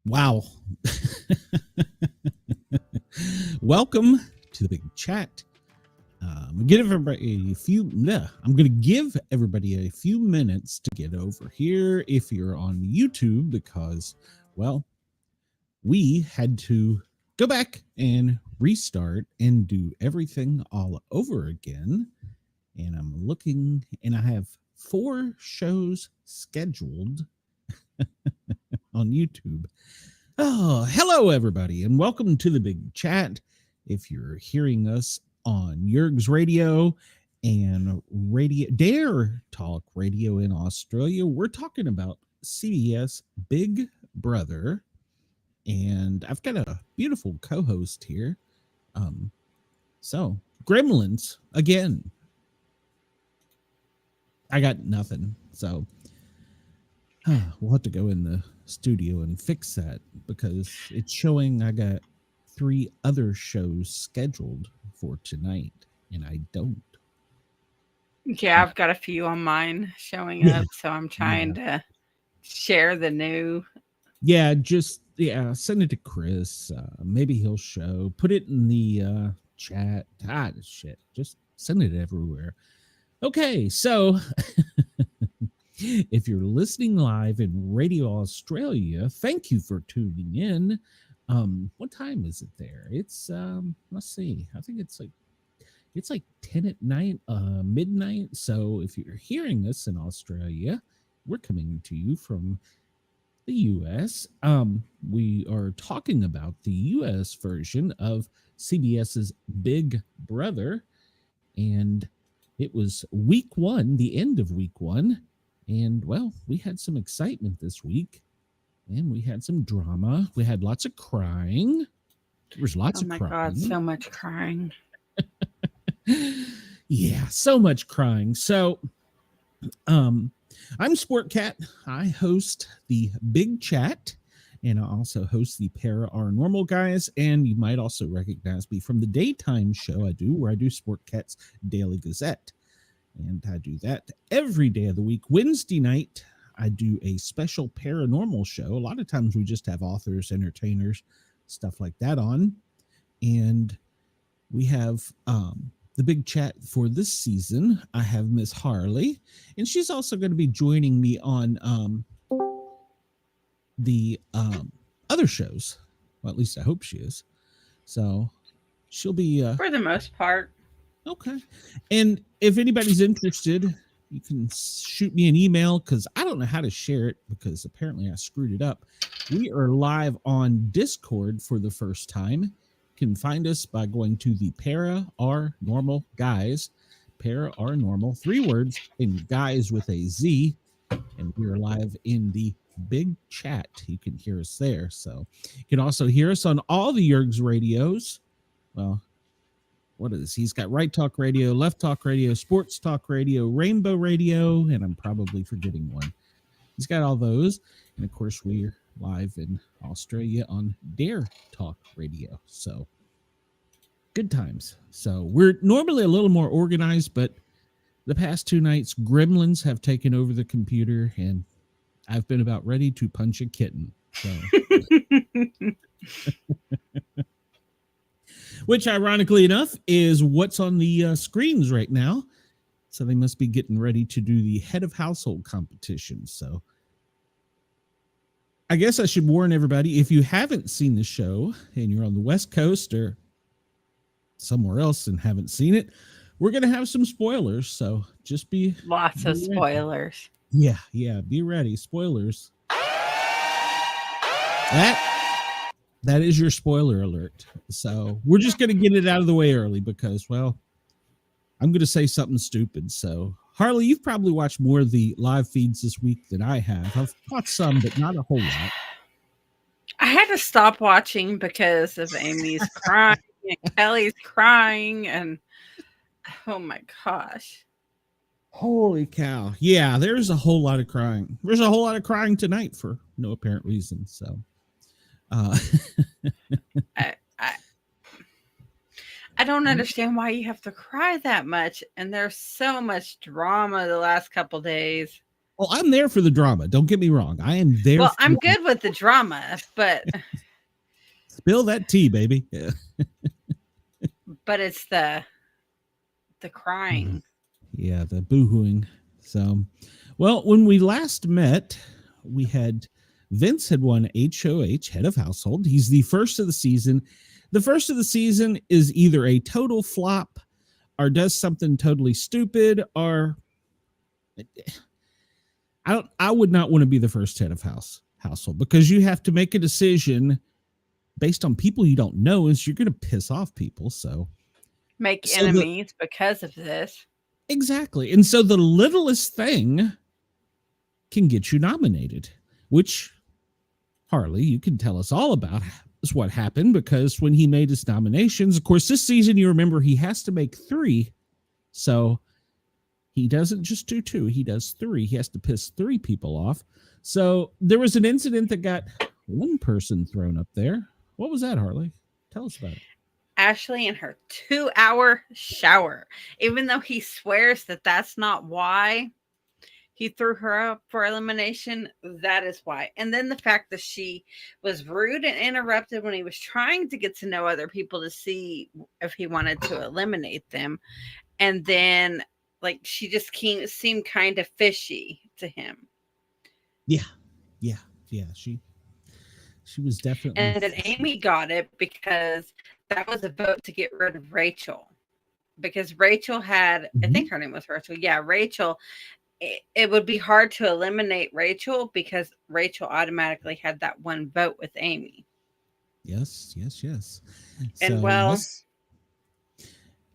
Wow. Welcome to the big chat. I'm going to give everybody a few minutes to get over here if you're on YouTube, because, well, we had to go back and restart and do everything all over again. And I'm looking, and I have 4 shows scheduled on YouTube. Oh, hello, everybody, and welcome to the big chat. If you're hearing us on Yerg's Radio and Dare Talk Radio in Australia, we're talking about CBS Big Brother, and I've got a beautiful co-host here. So Gremlins again. I got nothing, so we'll have to go in the studio and fix that, because it's showing I got 3 other shows scheduled for tonight, and I don't. Yeah, I've got a few on mine showing up, so I'm trying to share the new. Yeah, send it to Chris. Maybe he'll show. Put it in the chat. Shit. Just send it everywhere. Okay, so if you're listening live in Radio Australia, thank you for tuning in. What time is it there? It's let's see. I think it's like 10 at night, midnight. So if you're hearing us in Australia, we're coming to you from the US. We are talking about the US version of CBS's Big Brother, and it was week 1, the end of week 1. And, well, we had some excitement this week, and we had some drama. We had lots of crying. There was lots of crying. Oh, my God, so much crying. Yeah, so much crying. So, I'm Sport Cat. I host the Big Chat, and I also host the Paranormal Guys, and you might also recognize me from the daytime show I do, where I do Sport Cat's Daily Gazette. And I do that every day of the week. Wednesday night, I do a special paranormal show. A lot of times we just have authors, entertainers, stuff like that on. And we have the big chat for this season. I have Miss Harley, and she's also going to be joining me on the other shows. Well, at least I hope she is. So she'll be... for the most part. Okay. And if anybody's interested, you can shoot me an email, because I don't know how to share it, because apparently I screwed it up. We are live on Discord for the first time. You can find us by going to the Paranormal Guys. Paranormal, 3 words, and guys with a Z. And we are live in the big chat. You can hear us there. So you can also hear us on all the Yerg's radios. Well, what is this? He's got Right Talk Radio, Left Talk Radio, Sports Talk Radio, Rainbow Radio, and I'm probably forgetting one. He's got all those. And of course, we're live in Australia on Dare Talk Radio. So Good times. So we're normally a little more organized, but the past 2 nights, gremlins have taken over the computer, and I've been about ready to punch a kitten. So, which, ironically enough, is what's on the screens right now. So they must be getting ready to do the head of household competition. So I guess I should warn everybody, if you haven't seen the show and you're on the West Coast or somewhere else and haven't seen it, we're going to have some spoilers. So just be lots of spoilers. Yeah, be ready. Spoilers. That is your spoiler alert. So we're just going to get it out of the way early because, well, I'm going to say something stupid. So, Harley, you've probably watched more of the live feeds this week than I have. I've caught some, but not a whole lot. I had to stop watching because of Amy's crying and Kelly's crying, and oh my gosh. Holy cow. Yeah, there's a whole lot of crying. There's a whole lot of crying tonight for no apparent reason. So, I don't understand why you have to cry that much. And there's so much drama the last couple days. Well, I'm there for the drama. Don't get me wrong. I am there. Well, I'm good with the drama, but spill that tea, baby. Yeah. But it's the crying. Yeah, the boohooing. So, well, when we last met, we had Vince had won HOH, head of household. He's the first of the season. The first of the season is either a total flop or does something totally stupid, or I would not want to be the first head of household because you have to make a decision based on people you don't know, and you're going to piss off people. So make enemies because of this. Exactly. And so the littlest thing can get you nominated, which, Harley, you can tell us all about is what happened, because when he made his nominations, of course, this season, you remember, he has to make 3. So he doesn't just do 2, he does 3. He has to piss 3 people off. So there was an incident that got one person thrown up there. What was that, Harley? Tell us about it. Ashley and her 2-hour shower. Even though he swears that that's not why he threw her up for elimination, that is why. And then the fact that she was rude and interrupted when he was trying to get to know other people to see if he wanted to eliminate them. And then, like, she just seemed kind of fishy to him. Yeah. She was definitely. And then Amy got it because that was a vote to get rid of Rachel. Because Rachel had, I think her name was Rachel. Yeah, Rachel. It would be hard to eliminate Rachel because Rachel automatically had that one vote with Amy. Yes. And so,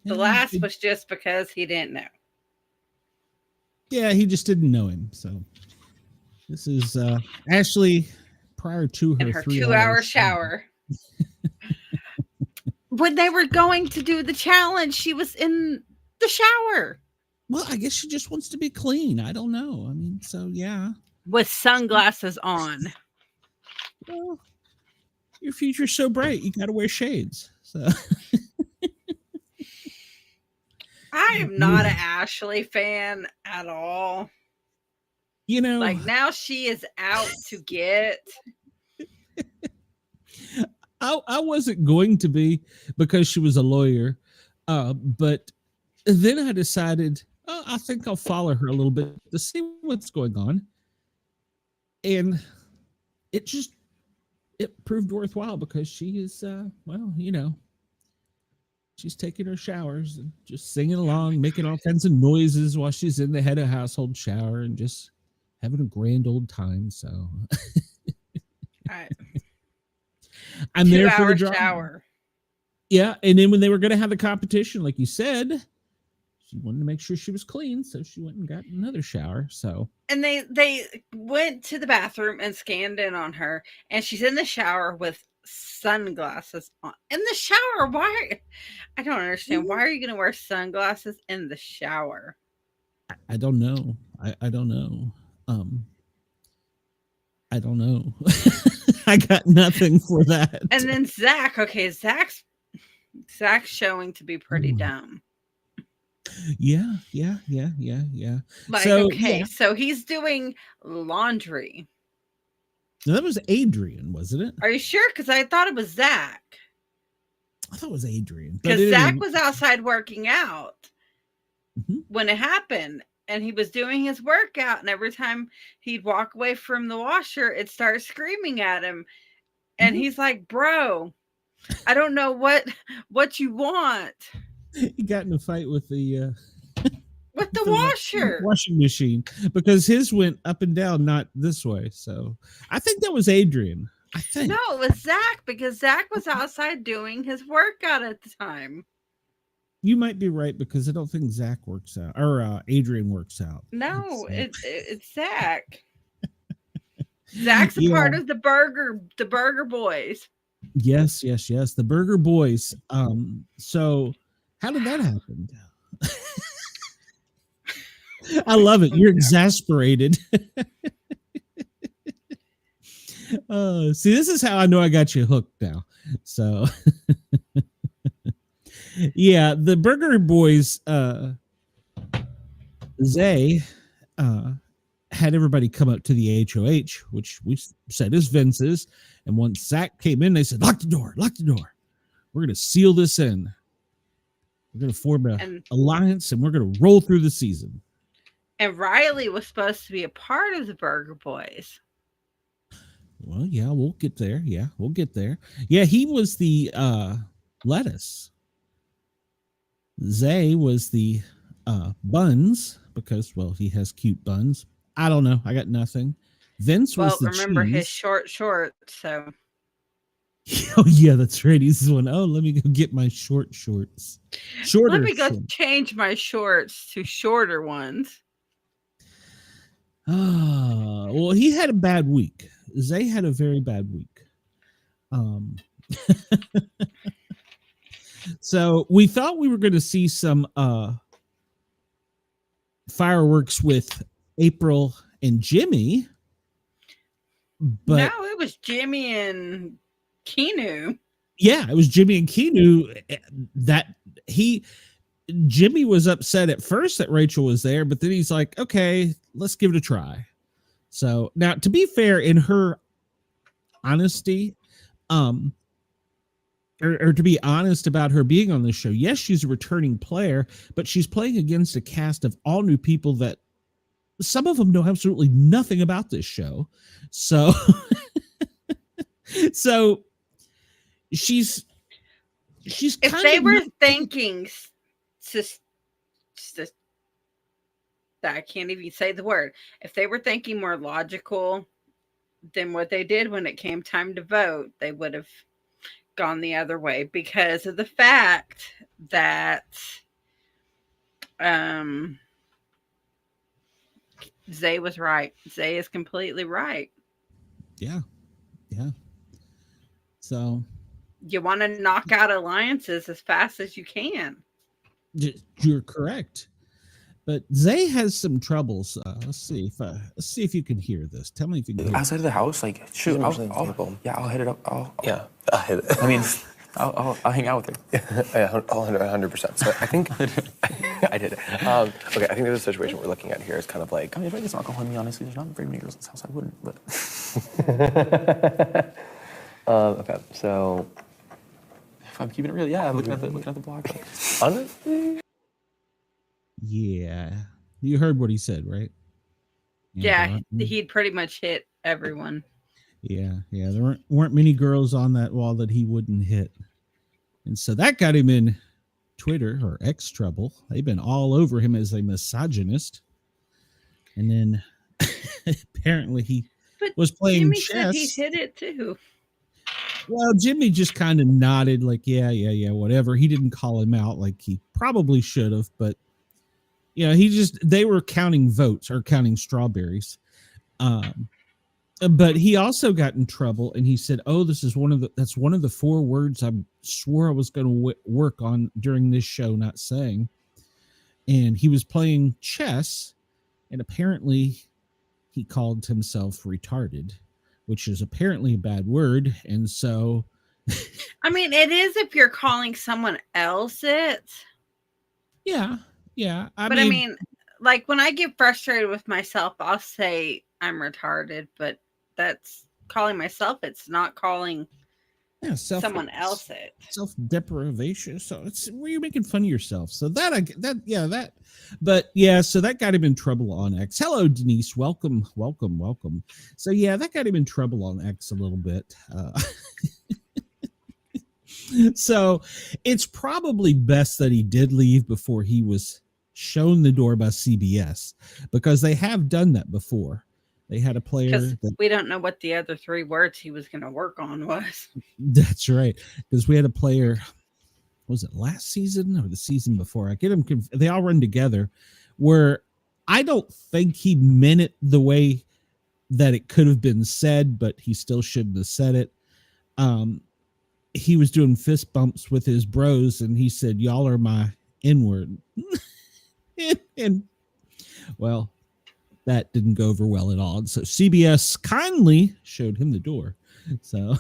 the last was just because he didn't know. Yeah, he just didn't know him. So this is Ashley prior to her 2-hour shower. When they were going to do the challenge, she was in the shower. Well, I guess she just wants to be clean. I don't know. I mean, so yeah. With sunglasses on. Well, your future's so bright, you got to wear shades. So I am not an Ashley fan at all. You know, like, now she is out to get. I wasn't going to be because she was a lawyer, but then I decided, I think I'll follow her a little bit to see what's going on. And it proved worthwhile because she is, she's taking her showers and just singing along, making all kinds of noises while she's in the head of household shower and just having a grand old time. So I'm there for the drama. Shower. Yeah. And then when they were going to have the competition, like you said, she wanted to make sure she was clean, so she went and got another shower. So, and they went to the bathroom and scanned in on her, and she's in the shower with sunglasses on. In the shower, why? I don't understand. Why are you going to wear sunglasses in the shower? I don't know. I don't know. I don't know. I got nothing for that. And then Zach's Zach's showing to be pretty Mm. dumb. Yeah. Like, So, okay, yeah. so he's doing laundry. Now, that was Adrian, wasn't it? Are you sure? Because I thought it was Zach. I thought it was Adrian. Because Zach was outside working out Mhm. when it happened. And he was doing his workout. And every time he'd walk away from the washer, it started screaming at him. And he's like, bro, I don't know what you want. He got in a fight with the washer. washing machine because his went up and down, not this way. So I think that was Adrian. I think. No, it was Zach, because Zach was outside doing his workout at the time. You might be right, because I don't think Zach works out, or Adrian works out. No, it's Zach. Zach's a part of the Burger Boys. Yes. The Burger Boys. So how did that happen? I love it. You're exasperated. See, this is how I know I got you hooked now. So yeah, the Burger Boys, Zae had everybody come up to the HOH, which we said is Vince's. And once Zach came in, they said, lock the door. We're going to seal this in. We're going to form an alliance, and we're going to roll through the season. And Reilly was supposed to be a part of the Burger Boys. Well, yeah, we'll get there. Yeah, he was the lettuce. Zae was the buns, because, well, he has cute buns. I don't know. I got nothing. Vince was the remember cheese. His short shorts, so. Oh, yeah, that's right. He's the one. Oh, let me go get my shorts. Let me go change my shorts to shorter ones. Well, he had a bad week. Zae had a very bad week. So we thought we were going to see some fireworks with April and Jimmy, but no, it was Jimmy and Keanu. Yeah, it was Jimmy and Keanu. Jimmy was upset at first that Rachel was there, but then he's like, okay, let's give it a try. So now, to be fair, in her honesty, or to be honest about her being on this show, yes, she's a returning player, but she's playing against a cast of all new people that some of them know absolutely nothing about this show. So, she's if they were thinking, I can't even say the word. If they were thinking more logical than what they did when it came time to vote, they would have gone the other way, because of the fact that Zae was right. Zae is completely right. Yeah. So you want to knock out alliances as fast as you can. You're correct. But Zae has some troubles. Let's see if you can hear this. Tell me if you can hear outside of the house. Like, shoot, I'll hit it up. I'll hit it. I mean, I'll hang out with her. Yeah, 100%. So I think I did it. Okay, I think there's a situation we're looking at here. It's kind of like, I mean, if I get some alcohol in me, honestly, there's not very many girls in this house. I wouldn't, but. Okay, so if I'm keeping it real, yeah, I'm looking at the block. Like, honestly. Yeah, you heard what he said, right? Yeah, he'd pretty much hit everyone. Yeah, there weren't many girls on that wall that he wouldn't hit, and so that got him in Twitter or X trouble. They've been all over him as a misogynist, and then apparently he was playing Jimmy chess. Said he hit it too. Well, Jimmy just kind of nodded, like, yeah, whatever. He didn't call him out like he probably should have, but they were counting votes or counting strawberries. But he also got in trouble, and he said, "Oh, that's one of the 4 words I swore I was going to work on during this show, not saying." And he was playing chess, and apparently he called himself retarded, which is apparently a bad word. And so I mean, it is if you're calling someone else it. Yeah. I mean, like when I get frustrated with myself, I'll say I'm retarded, but that's calling myself. It's not calling someone else it. Self-deprivation. So it's where you're making fun of yourself. So but yeah, so that got him in trouble on X. Hello, Denise. Welcome. So yeah, that got him in trouble on X a little bit. So it's probably best that he did leave before he was shown the door by CBS, because they have done that before. They had a player that we don't know what the other 3 words he was going to work on was. That's right, because we had a player. Was it last season or the season before? I get them. They all run together. Where I don't think he meant it the way that it could have been said, but he still shouldn't have said it. He was doing fist bumps with his bros, and he said, "Y'all are my N-word." and well, that didn't go over well at all. And so CBS kindly showed him the door. So,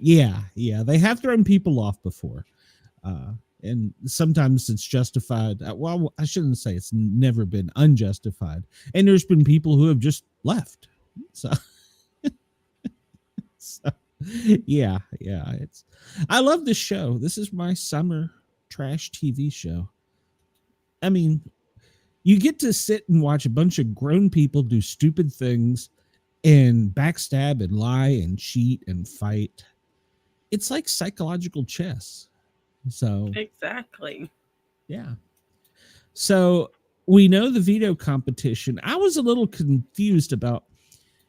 yeah, they have thrown people off before. And sometimes it's justified. Well, I shouldn't say it's never been unjustified. And there's been people who have just left. So, yeah. I love this show. This is my summer trash TV show. I mean, you get to sit and watch a bunch of grown people do stupid things and backstab and lie and cheat and fight. It's like psychological chess. So exactly. Yeah. So we know the veto competition. I was a little confused about.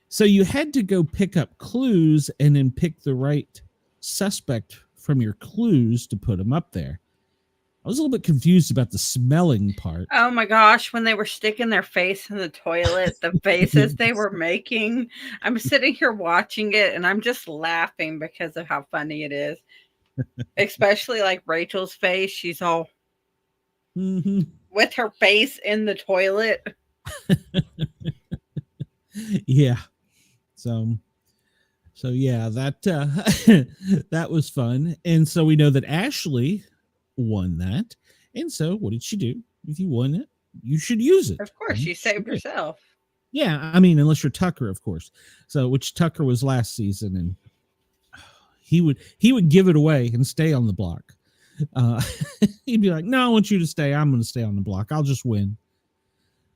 So you had to go pick up clues and then pick the right suspect from your clues to put them up there. I was a little bit confused about the smelling part. Oh my gosh, when they were sticking their face in the toilet, the faces they were making. I'm sitting here watching it and I'm just laughing because of how funny it is. Especially like Rachel's face. She's all with her face in the toilet. Yeah. So yeah, that that was fun. And so we know that Ashley won that. And so what did she do? If you won it, you should use it. Of course, she saved herself. Yeah, I mean, unless you're Tucker, of course. So which Tucker was last season, and he would give it away and stay on the block. He'd be like, "No, I want you to stay. I'm going to stay on the block. I'll just win."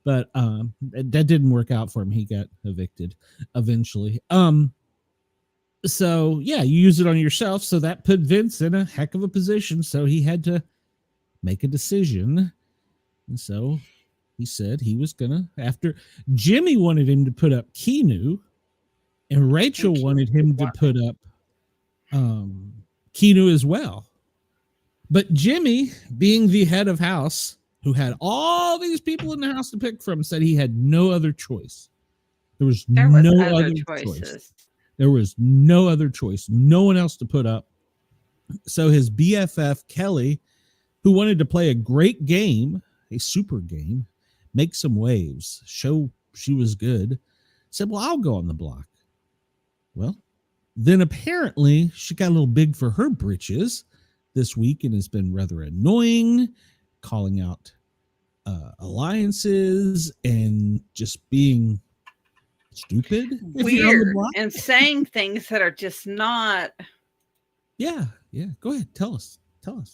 But that didn't work out for him. He got evicted eventually. So yeah, you use it on yourself. So that put Vince in a heck of a position. So he had to make a decision. And so he said he was gonna, after Jimmy wanted him to put up Keanu, and Rachel wanted him to put up Keanu as well. But Jimmy, being the head of house, who had all these people in the house to pick from, said he had no other choice. There was no other choice. There was no other choice. No one else to put up. So his BFF, Kelly, who wanted to play a great game, a super game, make some waves, show she was good, said, "Well, I'll go on the block." Well, then apparently she got a little big for her britches this week and has been rather annoying, calling out alliances and just being stupid, weird, and saying things that are just not. Yeah. Go ahead. Tell us.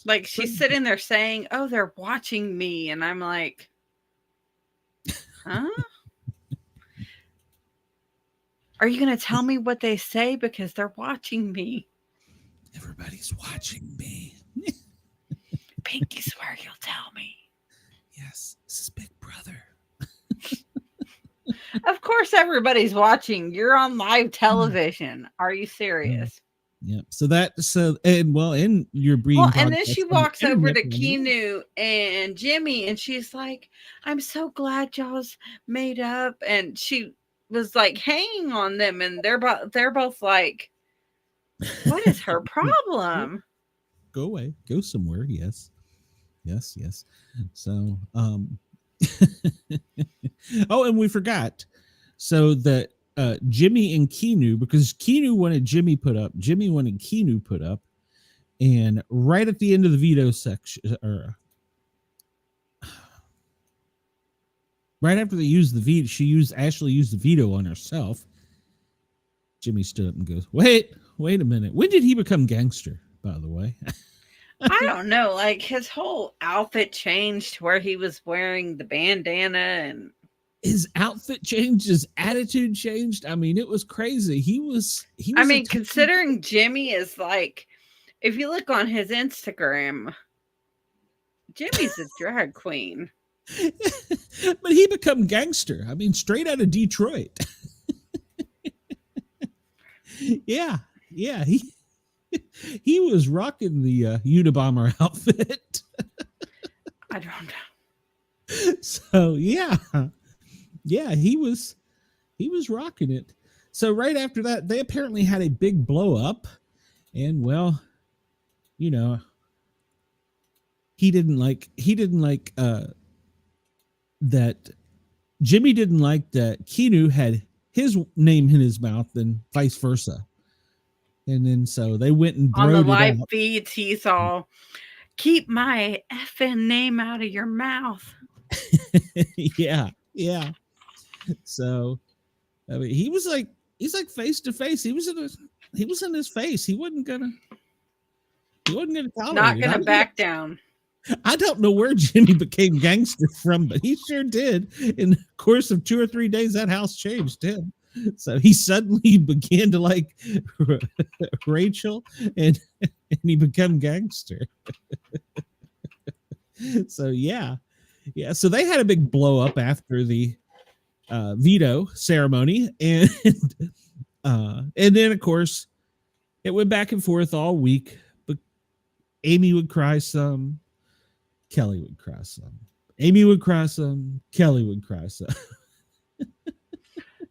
Like she's sitting there saying, "Oh, they're watching me," and I'm like, "Huh? Are you going to tell me what they say because they're watching me?" Everybody's watching me. Pinky swear you'll tell me. Yes, this is Big Brother. Of course everybody's watching. You're on live television. Are you serious? Yeah. And you're breeding. Well, and then she walks over to Keanu and Jimmy and she's like, "I'm so glad y'all's made up." And she was like hanging on them and they're both like, what is her problem? Go away. Go somewhere. Yes. So, oh, and we forgot. So that Jimmy and Keanu, because Keanu wanted Jimmy put up, Jimmy wanted Keanu put up, and right at the end of the veto section, or right after they used the veto, Ashley used the veto on herself. Jimmy stood up and goes, wait a minute. When did he become gangster, by the way? I don't know. Like, his whole outfit changed where he was wearing the bandana, and his outfit changed, his attitude changed. I mean, it was crazy. He was I mean, considering Jimmy is like, if you look on his Instagram, Jimmy's a drag queen. But he become gangster. I mean, straight out of Detroit. Yeah. He was rocking the Unabomber outfit. I don't know. So yeah, he was rocking it. So right after that, they apparently had a big blow up, and well, you know, he didn't like that Jimmy didn't like that Keanu had his name in his mouth and vice versa. And then so they went and on the live out. feeds, he's all, keep my effing name out of your mouth. Yeah. So I mean, he's like face to face. He was in his face. He wasn't gonna tolerate it. Not gonna back down. I don't know where Jimmy became gangster from, but he sure did. In the course of 2 or 3 days, that house changed him. So he suddenly began to like Rachel, and he became gangster. So yeah. So they had a big blow up after the veto ceremony, and then of course it went back and forth all week. But Amy would cry some, Kelly would cry some. Amy would cry some, Kelly would cry some.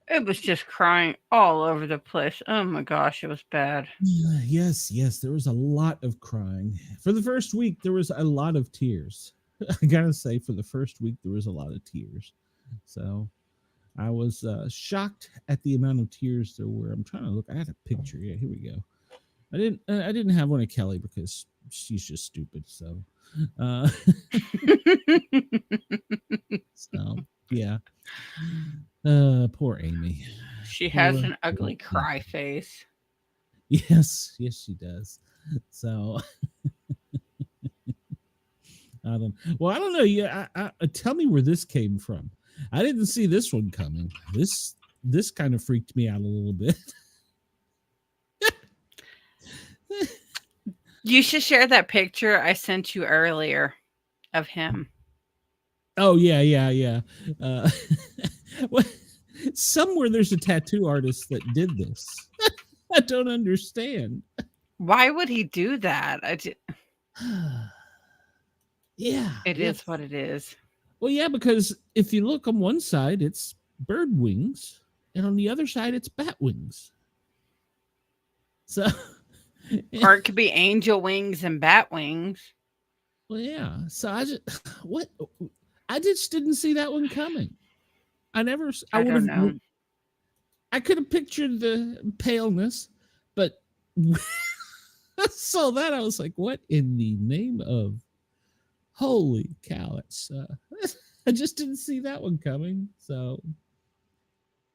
It was just crying all over the place. Oh my gosh, it was bad. Yes, there was a lot of crying. For the first week, there was a lot of tears. I gotta say, for the first week, there was a lot of tears. So I was shocked at the amount of tears there were. I'm trying to look. I had a picture. Yeah, here we go. I didn't have one of Kelly because she's just stupid. So, so yeah. Poor Amy. She has an ugly cry face. Yes, she does. So, I don't know. Yeah, I tell me where this came from. I didn't see this one coming. This kind of freaked me out a little bit. You should share that picture I sent you earlier of him. Oh yeah. Somewhere there's a tattoo artist that did this. I don't understand. Why would he do that? Yeah. It is what it is. Well, yeah, because if you look on one side, it's bird wings, and on the other side, it's bat wings. So, or it could be angel wings and bat wings. Well, yeah. So I just didn't see that one coming. I don't know. I could have pictured the paleness, but I saw that. I was like, what in the name of holy cow? It's, I just didn't see that one coming. So,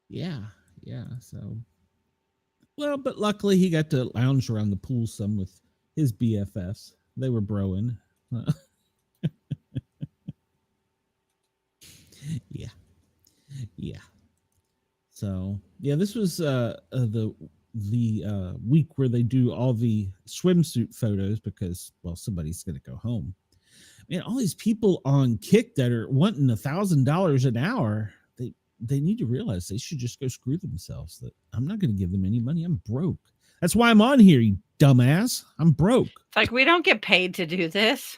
yeah. So, well, but luckily he got to lounge around the pool some with his BFFs. They were broing. Yeah. So yeah, this was the week where they do all the swimsuit photos because, well, somebody's gonna go home. Man, all these people on Kick that are wanting $1,000 an hour, they need to realize they should just go screw themselves. That I'm not gonna give them any money. I'm broke. That's why I'm on here, you dumbass. I'm broke. It's like, we don't get paid to do this.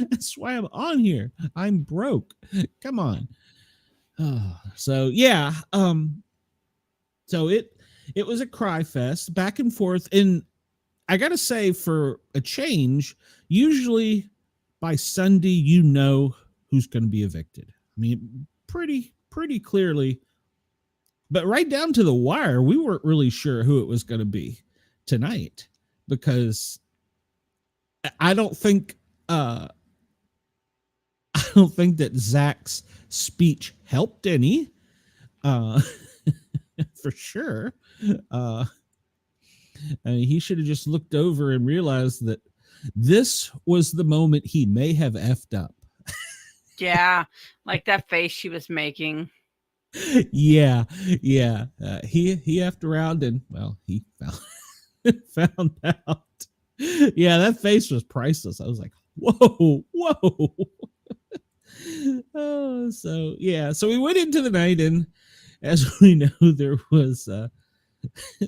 That's why I'm on here. I'm broke. Come on. So yeah. So it was a cry fest back and forth. And I gotta say, for a change, usually by Sunday, you know who's going to be evicted. I mean, pretty clearly But right down to the wire, we weren't really sure who it was going to be tonight, because I don't think that Zach's speech helped any, for sure. I mean, he should have just looked over and realized that this was the moment he may have effed up. Yeah, like that face she was making. Yeah. He effed around and, well, he found out. Yeah, that face was priceless. I was like, whoa. Oh, so yeah, so we went into the night, and as we know, there was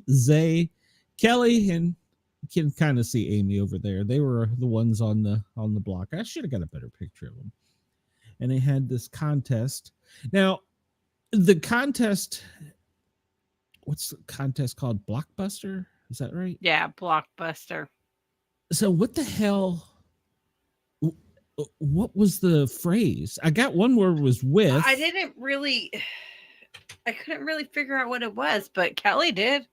Zae, Kelly, and you can kind of see Amy over there. They were the ones on the block. I should have got a better picture of them. And they had this contest. Now, the contest, what's the contest called? Blockbuster? Is that right? Yeah, Blockbuster. So what the hell? What was the phrase? I got one word was with. I couldn't really figure out what it was, but Kelly did.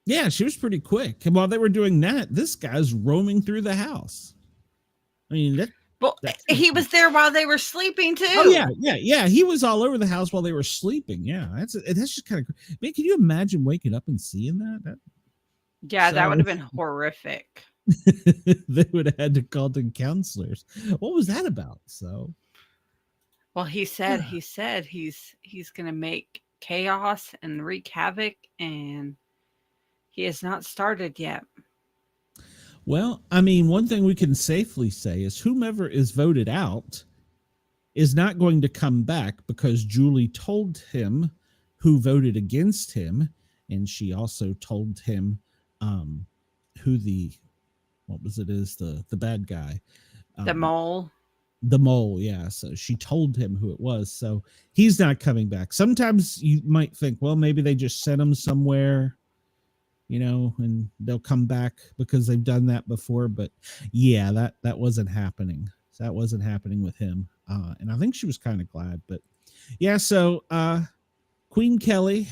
Yeah, she was pretty quick. And while they were doing that, this guy's roaming through the house. I mean, he was there while they were sleeping too. Oh yeah. He was all over the house while they were sleeping. Yeah, that's just kind of. Man, can you imagine waking up and seeing that? That would have been horrific. They would have had to call in counselors. What was that about? So, well, he said he's going to make chaos and wreak havoc, and he has not started yet. Well, I mean, one thing we can safely say is whomever is voted out is not going to come back, because Julie told him who voted against him, and she also told him who the bad guy, the mole. The mole, yeah. So she told him who it was. So he's not coming back. Sometimes you might think, well, maybe they just sent him somewhere, and they'll come back because they've done that before. But yeah, that wasn't happening. That wasn't happening with him. And I think she was kind of glad. But yeah, so Queen Kelly,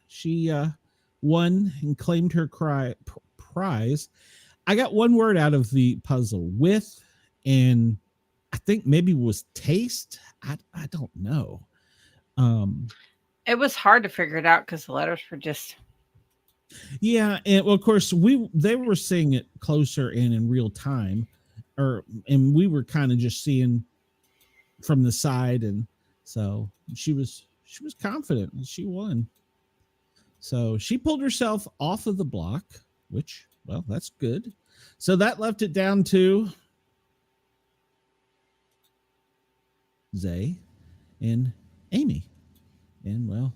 she won and claimed her prize. I got one word out of the puzzle, with, and I think maybe was taste. I don't know. It was hard to figure it out because the letters were just. Yeah, and well, of course they were seeing it closer and in real time, and we were kind of just seeing from the side, and so she was confident and she won. So she pulled herself off of the block, which, well, that's good. So that left it down to Zae and Amy. And, well,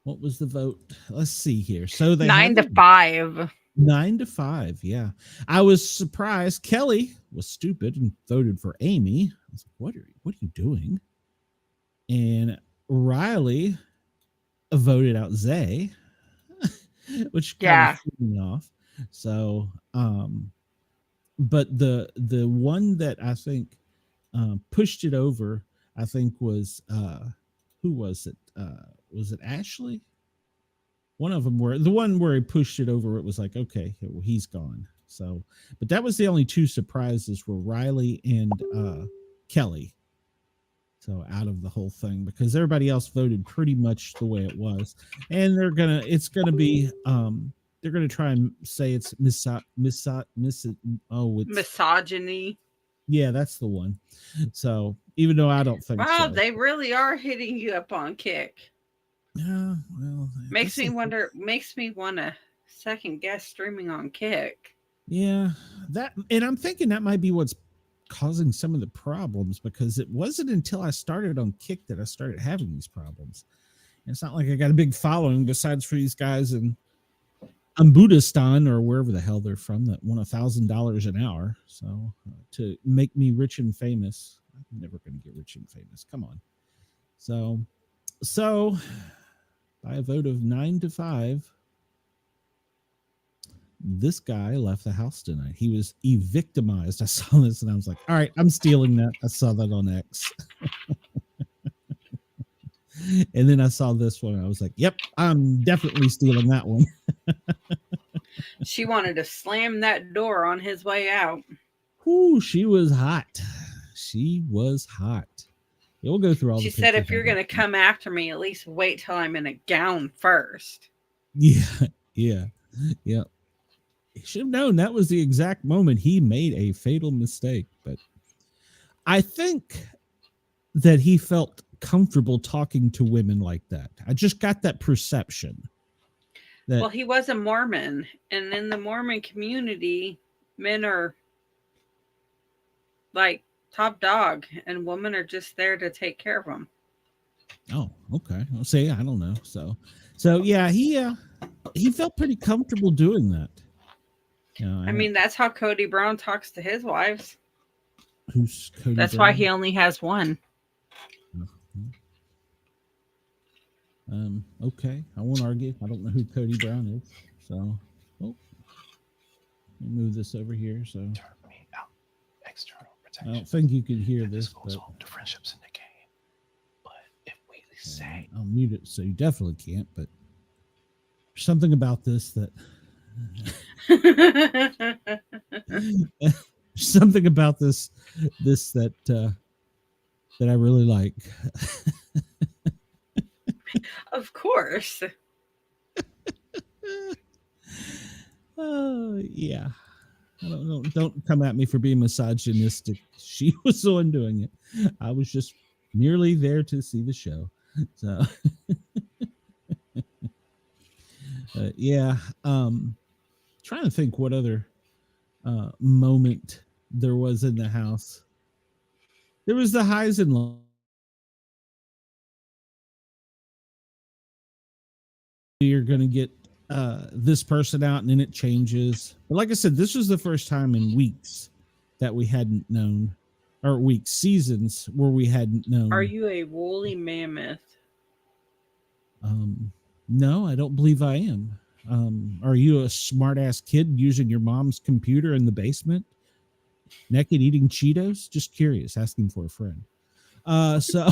what was the vote? Let's see here. So they 9-5. 9-5. Yeah. I was surprised. Kelly was stupid and voted for Amy. I was like, what are you doing? And Reilly voted out Zae, which kind of threw me off. So, but the one that I think pushed it over, I think was who was it? Was it Ashley? One of them the one where he pushed it over, it was like, okay, he's gone. So, but that was the only two surprises were Reilly and Kelly. So out of the whole thing, because everybody else voted pretty much the way it was, and they're gonna try and say it's misogyny. Yeah, that's the one. So even though I don't think wow, so. They really are hitting you up on Kick. Yeah, well, makes me want to second guess streaming on Kick. Yeah, and I'm thinking that might be what's causing some of the problems, because it wasn't until I started on Kick that I started having these problems. And it's not like I got a big following besides for these guys in Buddhistan or wherever the hell they're from that won $1,000 an hour. So to make me rich and famous, I'm never going to get rich and famous. Come on. So by a vote of 9-5, this guy left the house tonight. He was evictimized. I saw this and I was like, all right, I'm stealing that. I saw that on X. And then I saw this one. I was like, yep, I'm definitely stealing that one. She wanted to slam that door on his way out. Ooh, she was hot. She was hot. Yeah, we'll go through all She the said, if pictures you're of going to it. come after me, at least wait till I'm in a gown first. Yeah. You should have known that was the exact moment he made a fatal mistake. But I think that he felt comfortable talking to women like that. I just got that perception. Well, he was a Mormon, and in the Mormon community, men are like top dog, and women are just there to take care of them. Oh, okay. I'll say I don't know. So yeah, he felt pretty comfortable doing that. I mean, that's how Cody Brown talks to his wives. Who's Cody That's Brown? why he only has one. Okay. I won't argue. I don't know who Cody Brown is. So, let me move this over here. So, External I protection. don't think you could hear this. Goes But home to friendships in the game. But if we say I'll mute it so you definitely can't. But there's something about this that something about this that I really like. Of course. Yeah. Don't come at me for being misogynistic. She was the one doing it. I was just merely there to see the show. So yeah. Trying to think what other moment there was in the house. There was the highs and lows. You're gonna get this person out and then it changes. But like I said, this was the first time in weeks that we hadn't known, or seasons where we hadn't known. Are you a woolly mammoth? No, I don't believe I am. Are you a smart ass kid using your mom's computer in the basement, naked eating Cheetos? Just curious, asking for a friend. So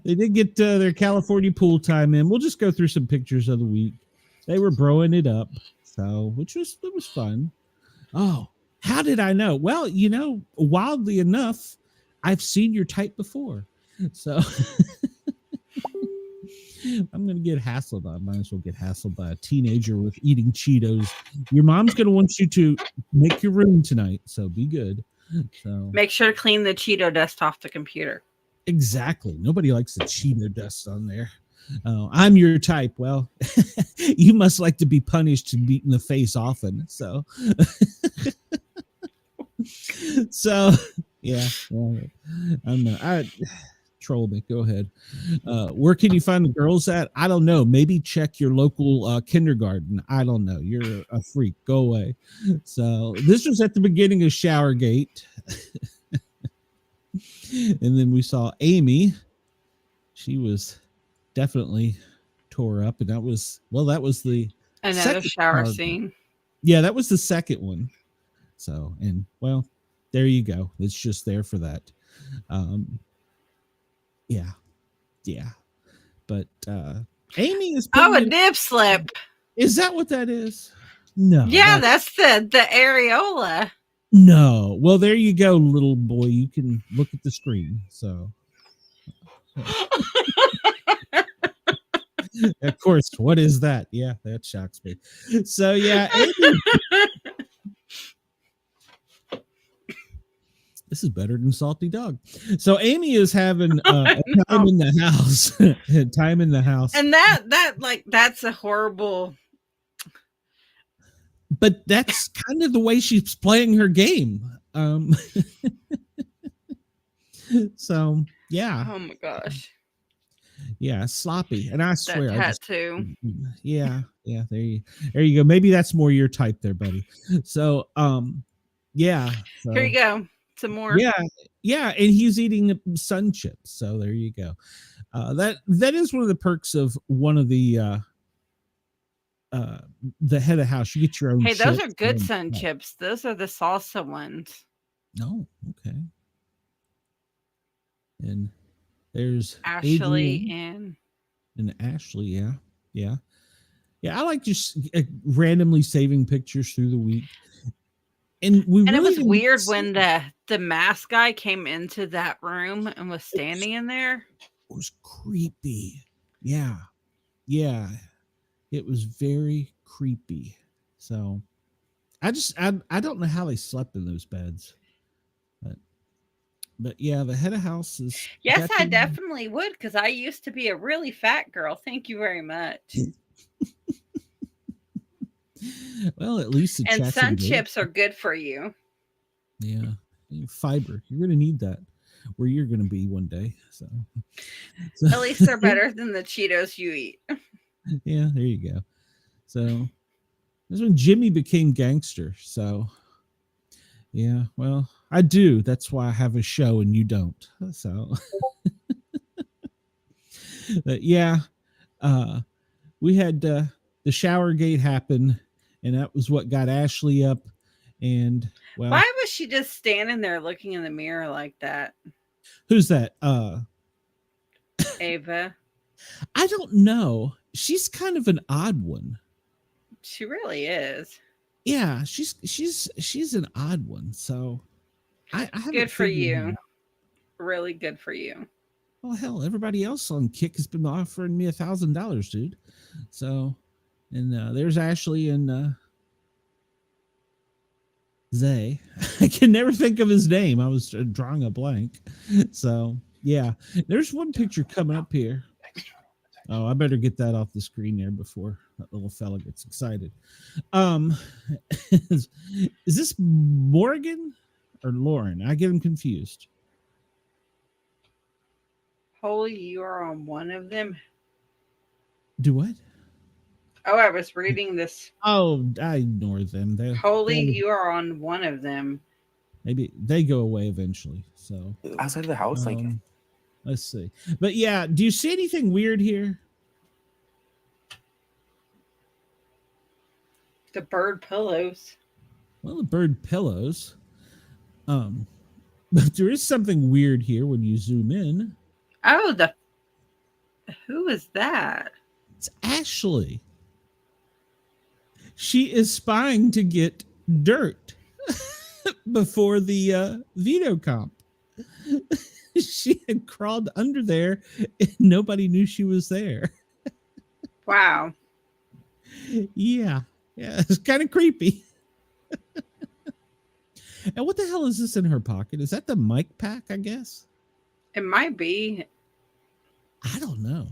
they did get their California pool time in. We'll just go through some pictures of the week. They were broing it up, so it was fun. Oh, how did I know? Well, wildly enough, I've seen your type before, so I'm gonna get hassled. I might as well get hassled by a teenager with eating Cheetos. Your mom's gonna want you to make your room tonight, so be good. So Make sure to clean the Cheeto dust off the computer. Exactly. Nobody likes the Cheeto dust on there. I'm your type. Well, you must like to be punished and beat in the face often. So, yeah. I'm not. Troll me. Go ahead. Where can you find the girls at? I don't know. Maybe check your local kindergarten. I don't know. You're a freak. Go away. So this was at the beginning of Showergate. And then we saw Amy. She was definitely tore up, and that was the Another shower scene. Yeah, that was the second one. So, and well, there you go. It's just there for that. Yeah. But Amy is a dip slip. Is that what that is? No. Yeah, that's the areola. No. Well, there you go, little boy. You can look at the screen. So of course, what is that? Yeah, that shocks me. So yeah, Amy, this is better than Salty Dog. So Amy is having time in the house. Time in the house. And that's a horrible. But that's kind of the way she's playing her game. So yeah. Oh my gosh. Yeah, sloppy. And I swear, that tattoo. Yeah. There you go. Maybe that's more your type there, buddy. So yeah. So, here you go. Some more. Yeah, and he's eating sun chips. So there you go. That is one of the perks of one of the head of house. You get your own. Hey, those are good sun chips. Those are the salsa ones. No, okay. And there's Ashley Adrian and Ashley. Yeah. I like just randomly saving pictures through the week. And it was weird when the mask guy came into that room and was standing in there. It was creepy. Yeah. It was very creepy. So I don't know how they slept in those beds. But yeah, the head of house is. Yes, I definitely would, because I used to be a really fat girl. Thank you very much. Well, at least and sun chips are good for you. Yeah, fiber. You're gonna need that where you're gonna be one day. So at least they're better than the Cheetos you eat. Yeah, there you go. So that's when Jimmy became gangster. So yeah, well, I do. That's why I have a show and you don't. So but yeah, we had the Showergate happen, and that was what got Ashley up. And well, why was she just standing there looking in the mirror like that? Who's that? Ava. I don't know. She's kind of an odd one. She really is. Yeah, she's an odd one. So I good for you. Really good for you. Well, hell, everybody else on Kick has been offering me $1,000, dude. So, and there's Ashley and Zae. I can never think of his name. I was drawing a blank. So yeah, there's one picture coming up here. Oh, I better get that off the screen there before that little fella gets excited. Is this Morgan or Lauren? I get him confused. Holy, you are on one of them. Do what? Oh, I was reading this. Oh, I ignore them. You are on one of them. Maybe they go away eventually. So outside of the house, let's see. But yeah, do you see anything weird here? The bird pillows. Well, the bird pillows. But there is something weird here when you zoom in. Oh, who is that? It's Ashley. She is spying to get dirt before the veto comp. She had crawled under there and nobody knew she was there. Wow. Yeah, it's kind of creepy. And what the hell is this in her pocket? Is that the mic pack, I guess? It might be. I don't know.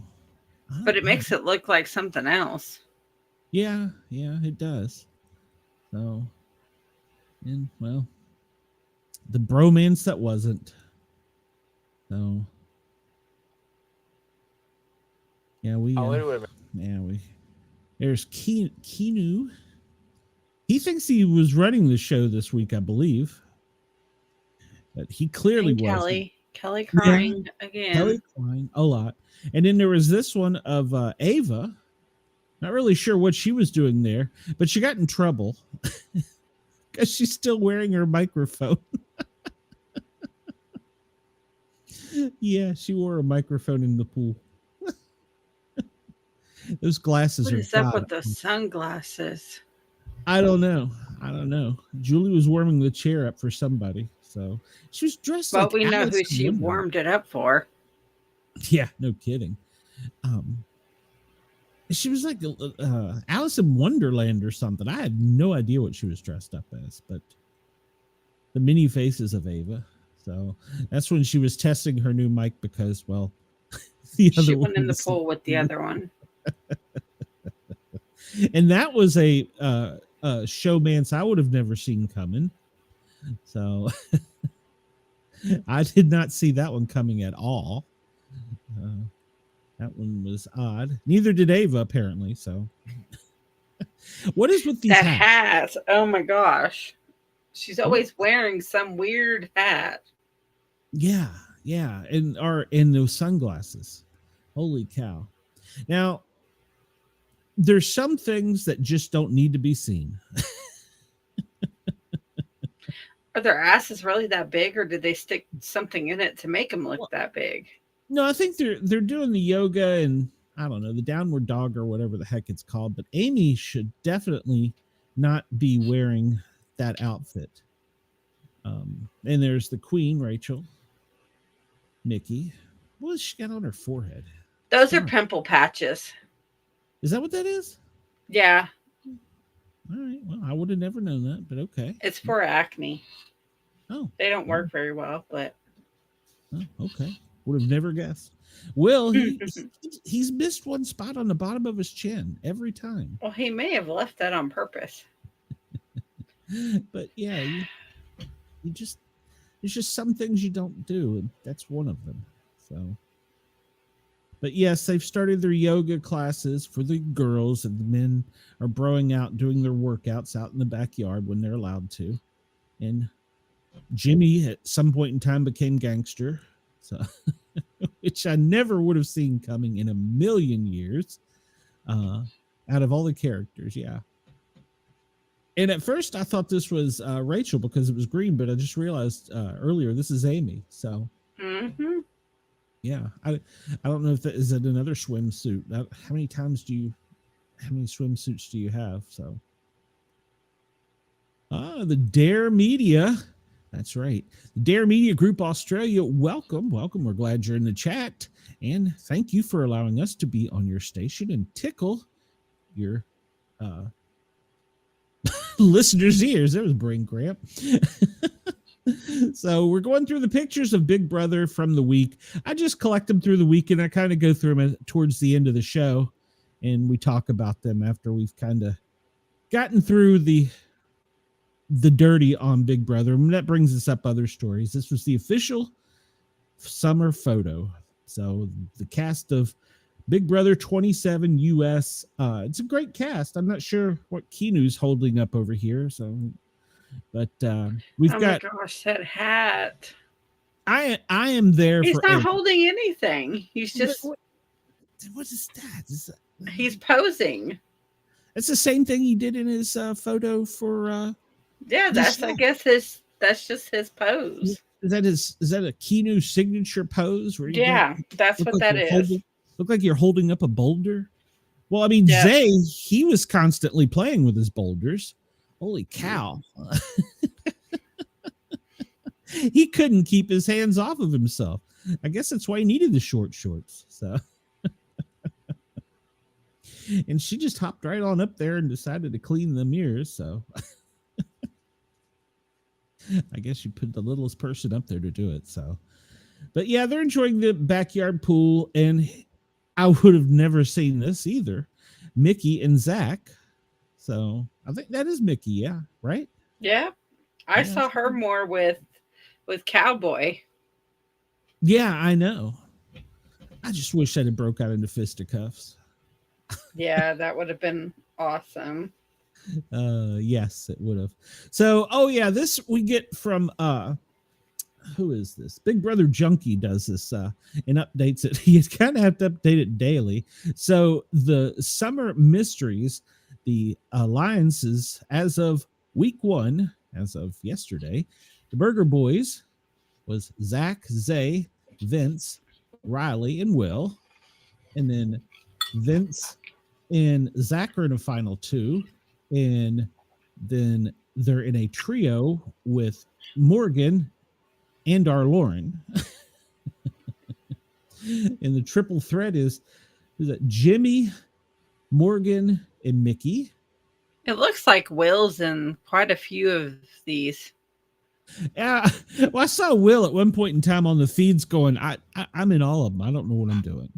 But it makes it look like something else. Yeah, it does. So, and well, the bromance that wasn't. So, yeah, there's Keanu. He thinks he was running the show this week, I believe. But he clearly wasn't. Kelly crying again. Kelly crying a lot. And then there was this one of Ava. Not really sure what she was doing there, but she got in trouble because she's still wearing her microphone. Yeah, she wore a microphone in the pool. Those glasses what are. What is up with those sunglasses? I don't know. Julie was warming the chair up for somebody, so she was dressed. Well, we know who she warmed it up for. Yeah, no kidding. She was like Alice in Wonderland or something. I had no idea what she was dressed up as, but the many faces of Ava. So that's when she was testing her new mic because, well, the other one went in the pool with the other one. And that was a showmance I would have never seen coming. So I did not see that one coming at all. That one was odd. Neither did Ava, apparently. So, what is with these hats? Oh my gosh, she's always wearing some weird hat. Yeah, and in those sunglasses. Holy cow! Now, there's some things that just don't need to be seen. Are their asses really that big, or did they stick something in it to make them look that big? No, I think they're doing the yoga and I don't know, the downward dog or whatever the heck it's called. But Amy should definitely not be wearing that outfit. And there's the Queen, Rachel, Nikki. What has she got on her forehead? Those are pimple patches. Is that what that is? Yeah. All right. Well, I would have never known that, but okay. It's for acne. Oh. They don't work very well, but. Oh, okay. Would have never guessed. Will, he's missed one spot on the bottom of his chin every time. Well, he may have left that on purpose. But yeah, you just, there's just some things you don't do, and that's one of them. So, but yes, they've started their yoga classes for the girls, and the men are broing out, doing their workouts out in the backyard when they're allowed to. And Jimmy at some point in time became gangster, so which I never would have seen coming in a million years. Out of all the characters, yeah. And at first, I thought this was Rachel because it was green, but I just realized earlier this is Amy. So, yeah, I don't know if that is it another swimsuit. How many swimsuits do you have? So, the Dare Media. That's right. The Dare Media Group Australia. Welcome. We're glad you're in the chat. And thank you for allowing us to be on your station and tickle your listeners' ears. There was brain cramp. So we're going through the pictures of Big Brother from the week. I just collect them through the week and I kind of go through them towards the end of the show. And we talk about them after we've kind of gotten through the dirty on Big Brother. And that brings us up other stories. This was the official summer photo. So the cast of Big Brother 27 US. It's a great cast. I'm not sure what Kinu's holding up over here. So, but we've got. Oh my gosh, that hat! I am there. He's for not holding anything. He's just. What is that? He's posing. It's the same thing he did in his photo for. Yeah, I guess that's just his pose. Is that a Kinu signature pose? Where that's what that is. Look like you're holding up a boulder. Well, I mean, Zae, he was constantly playing with his boulders. Holy cow. He couldn't keep his hands off of himself. I guess that's why he needed the short shorts. So, and she just hopped right on up there and decided to clean the mirrors. So, I guess you put the littlest person up there to do it. So, but yeah, they're enjoying the backyard pool, and I would have never seen this either. Mickey and Zach. So I think that is Mickey. Yeah. Right. Yeah. I saw her more with Cowboy. Yeah, I know. I just wish I'd have broke out into fisticuffs. Yeah, that would have been awesome. Yes, it would have. So, this we get from who is this? Big Brother Junkie does this and updates it. You kind of have to update it daily. So the Summer Mysteries, the alliances as of week 1, as of yesterday, the Burger Boys was Zach, Zae, Vince, Reilly, and Will. And then Vince and Zach are in a final 2. And then they're in a trio with Morgan and our Lauren. And the triple threat is that Jimmy, Morgan, and Mickey. It looks like Will's in quite a few of these. Yeah, well, I saw Will at one point in time on the feeds going, I'm in all of them. I don't know what I'm doing.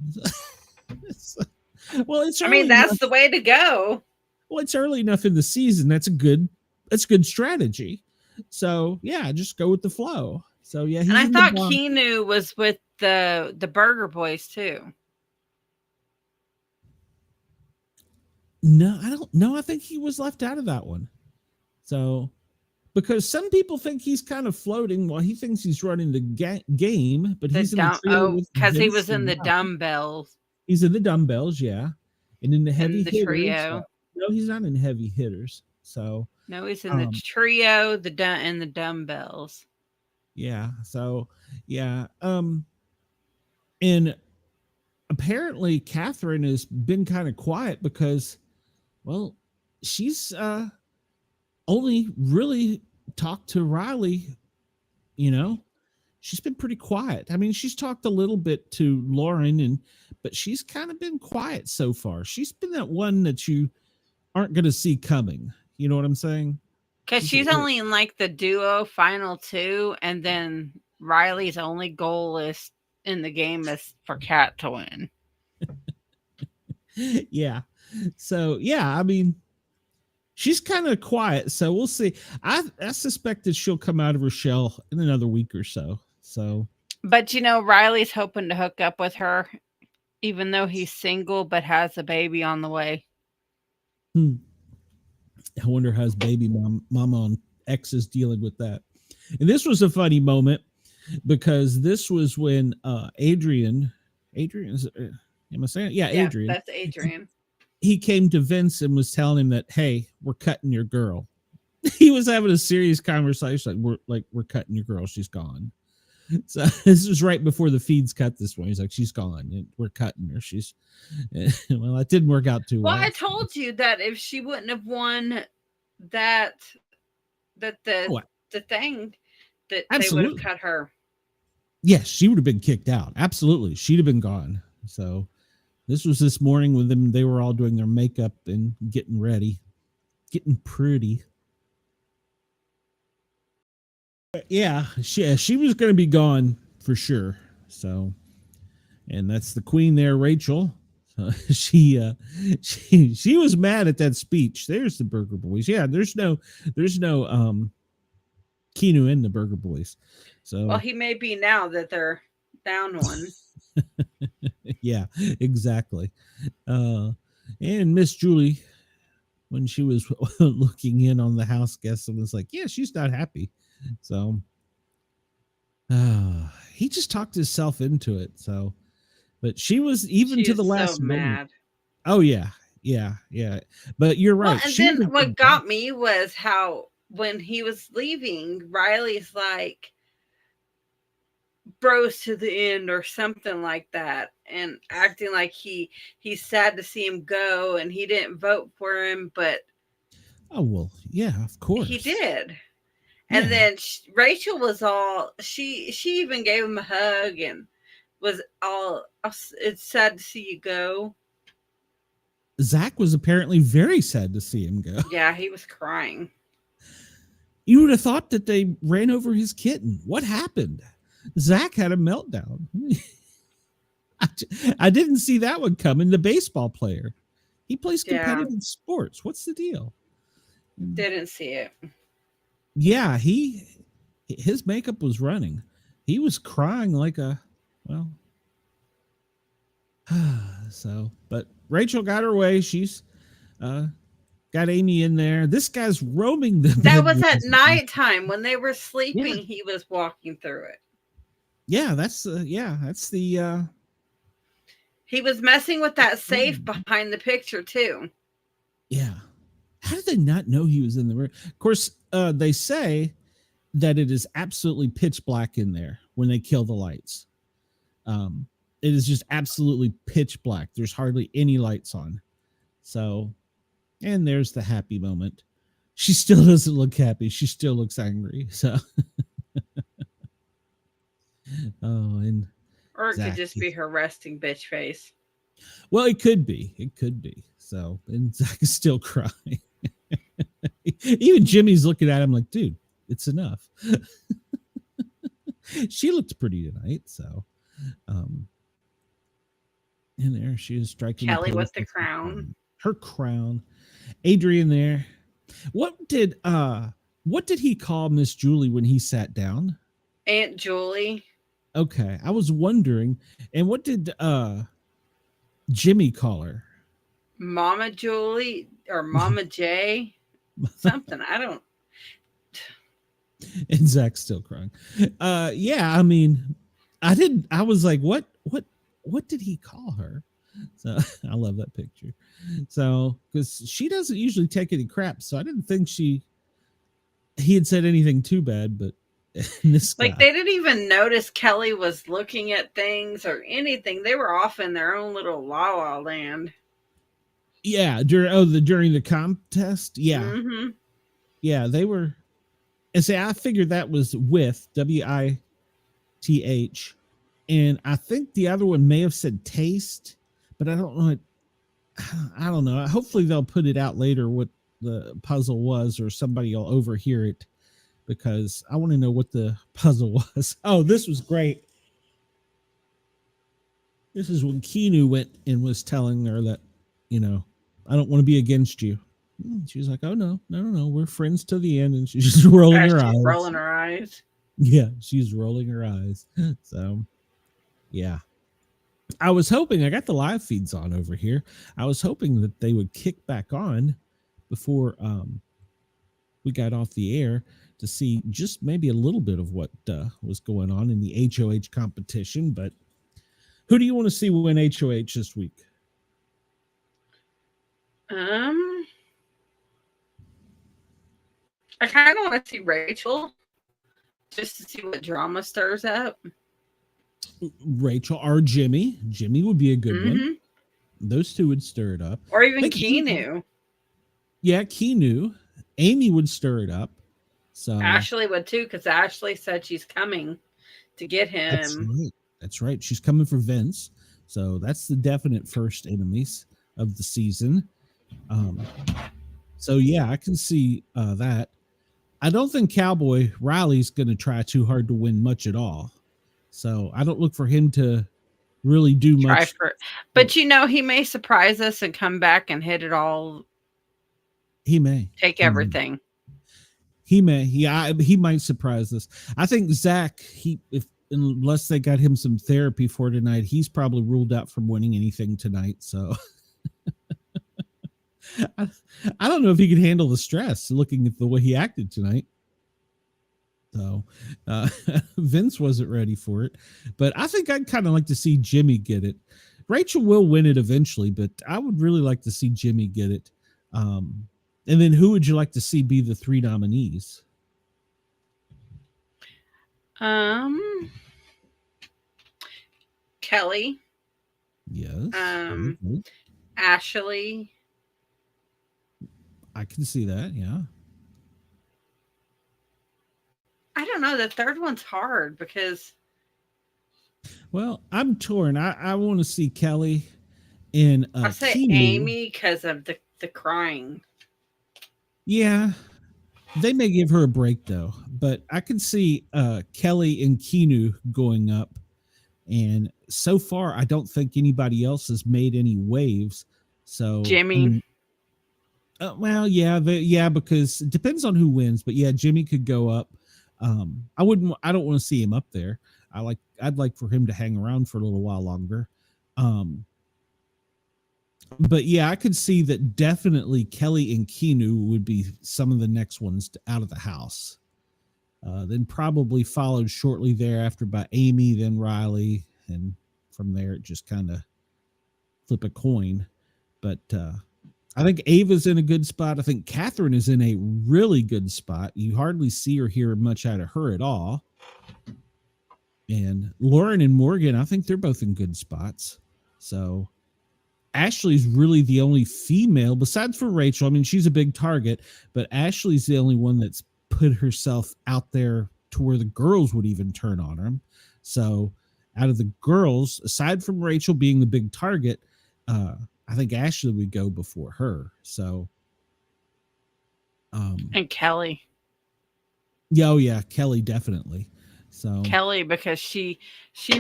Well, it's that's the way to go. Well, it's early enough in the season. That's good strategy. So yeah, just go with the flow. So yeah, and I thought Kinu was with the Burger Boys too. No, I don't know. I think he was left out of that one. So, because some people think he's kind of floating while he thinks he's running the game, but he's in the because he was in the dumbbells. He's in the dumbbells, yeah, and in the heavy hitters. Trio. No, he's not in heavy hitters. So No, he's in the trio, and the dumbbells. Yeah. So, yeah. And apparently Catherine has been kind of quiet because, well, she's only really talked to Reilly, you know. She's been pretty quiet. I mean, she's talked a little bit to Lauren, but she's kind of been quiet so far. She's been that one that you aren't going to see coming. You know what I'm saying? Because she's only in like the duo final 2, and then Reilly's only goal is in the game is for Kat to win. Yeah. So, yeah, I mean, she's kind of quiet, so we'll see. I suspect that she'll come out of her shell in another week or so. So, but you know, Reilly's hoping to hook up with her, even though he's single but has a baby on the way. I wonder how his baby mama on X is dealing with that. And this was a funny moment because this was when Adrian, am I saying? Yeah, Adrian. That's Adrian. He came to Vince and was telling him that, hey, we're cutting your girl. He was having a serious conversation. We're cutting your girl. She's gone. So this was right before the feeds cut this one. He's like, she's gone. We're cutting her. She's well, that didn't work out too well. Well, I told you that if she wouldn't have won the thing, that they would have cut her. Yes, she would have been kicked out. Absolutely. She'd have been gone. So this was this morning with them. They were all doing their makeup and getting ready, getting pretty. Yeah, she was going to be gone for sure. So, and that's the queen there, Rachel. She was mad at that speech. There's the Burger Boys. Yeah, there's no Keanu in the Burger Boys. So, well, he may be now that they're down one. Yeah, exactly. And Miss Julie, when she was looking in on the house guests, and was like, yeah, she's not happy. So he just talked himself into it. So, but she was even to the last minute. Mad. Oh yeah. But you're right. Well, and then what got me was how when he was leaving, Reilly's like, bros to the end or something like that, and acting like he's sad to see him go and he didn't vote for him, but oh well, yeah, of course he did. And then Rachel was all she even gave him a hug and was all, it's sad to see you go. Zach was apparently very sad to see him go. Yeah, he was crying. You would have thought that they ran over his kitten. What happened? Zach had a meltdown. I didn't see that one coming. The baseball player. He plays competitive sports. What's the deal? Didn't see it. Yeah, his makeup was running. He was crying like so, but Rachel got her way. She's got Amy in there. This guy's roaming the That was at nighttime when they were sleeping. Yeah. He was walking through it. Yeah, that's the he was messing with that safe behind the picture too. Yeah. How did they not know he was in the room? Of course, they say that it is absolutely pitch black in there when they kill the lights. It is just absolutely pitch black. There's hardly any lights on. So, and there's the happy moment. She still doesn't look happy. She still looks angry. So, or it could just be her resting bitch face. Well, it could be. It could be. So, and Zach is still crying. Even Jimmy's looking at him like, dude, it's enough. She looked pretty tonight. So, and there she is striking Kelly with the crown. Her crown. Adrian there. What did he call Miss Julie when he sat down? Aunt Julie. Okay, I was wondering. And what did Jimmy call her? Mama Julie or Mama J? Something. I don't. And Zach's still crying. Yeah, I mean, I was like, what did he call her? So I love that picture. So, because she doesn't usually take any crap, so I didn't think she he had said anything too bad, but this guy, Like they didn't even notice Kelly was looking at things or anything. They were off in their own little la la land. yeah, during the contest, yeah, Mm-hmm. yeah, they were. And say, I figured that was with WITH, and I think the other one may have said taste, but I don't know. I don't know. Hopefully they'll put it out later what the puzzle was, or somebody will overhear it, because I want to know what the puzzle was. Oh, this was great. This is when Keanu went and was telling her that, I don't want to be against you. She was like, oh, no, we're friends to the end. And she's just rolling her eyes. Rolling her eyes. Yeah, she's rolling her eyes. So, yeah. I was hoping, I got the live feeds on over here. I was hoping that they would kick back on before we got off the air to see just maybe a little bit of what was going on in the HOH competition. But who do you want to see win HOH this week? I kind of want to see Rachel just to see what drama stirs up. Rachel or Jimmy. Jimmy would be a good one. Those two would stir it up. Or even Keanu. Yeah, Keanu. Amy would stir it up. So Ashley would too, because Ashley said she's coming to get him. That's right. She's coming for Vince. So that's the definite first enemies of the season. So yeah, I can see that. I don't think Cowboy Reilly's going to try too hard to win much at all. So I don't look for him to really do much. But he may surprise us and come back and hit it all. He may take everything. He may. Yeah, he might surprise us. I think Zach, unless they got him some therapy for tonight, he's probably ruled out from winning anything tonight. So I don't know if he could handle the stress looking at the way he acted tonight. So Vince wasn't ready for it, but I think I'd kind of like to see Jimmy get it. Rachel will win it eventually, but I would really like to see Jimmy get it. And then who would you like to see be the three nominees? Kelly. Yes. Ashley. I can see that, yeah. I don't know. The third one's hard because. Well, I'm torn. I want to see Kelly and I say Keanu. Amy because of the crying. Yeah, they may give her a break though, but I can see Kelly and Keanu going up. And so far, I don't think anybody else has made any waves. So Jimmy. Well, yeah, because it depends on who wins. But yeah, Jimmy could go up. I don't want to see him up there. I'd like for him to hang around for a little while longer. But yeah, I could see that definitely Kelly and Keanu would be some of the next ones out of the house. Then probably followed shortly thereafter by Amy, then Reilly, and from there it just kind of flip a coin. But I think Ava's in a good spot. I think Catherine is in a really good spot. You hardly see or hear much out of her at all. And Lauren and Morgan, I think they're both in good spots. So Ashley's really the only female, besides for Rachel. I mean, she's a big target, but Ashley's the only one that's put herself out there to where the girls would even turn on her. So out of the girls, aside from Rachel being the big target, I think Ashley would go before her. So, and Kelly. Yeah, oh yeah, Kelly definitely. So Kelly, because she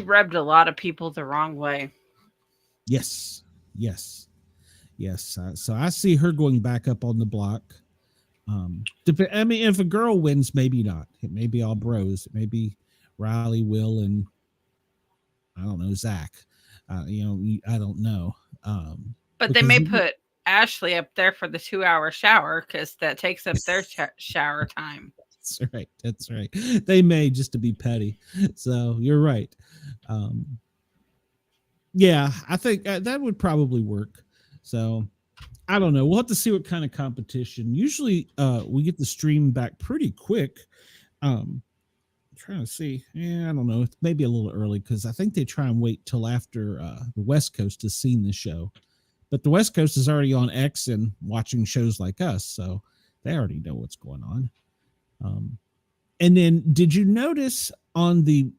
rubbed a lot of people the wrong way. Yes. So I see her going back up on the block. I mean, if a girl wins, maybe not. It may be all bros. It may be Reilly, Will, and I don't know, Zach. I don't know. But they may put Ashley up there for the 2-hour shower because that takes up their shower time. That's right. They may, just to be petty. So you're right. Yeah, I think that would probably work. So I don't know. We'll have to see what kind of competition. Usually we get the stream back pretty quick. I'm trying to see. Yeah, I don't know. It's maybe a little early because I think they try and wait till after the West Coast has seen the show. But the West Coast is already on X and watching shows like us, so they already know what's going on. And then did you notice on the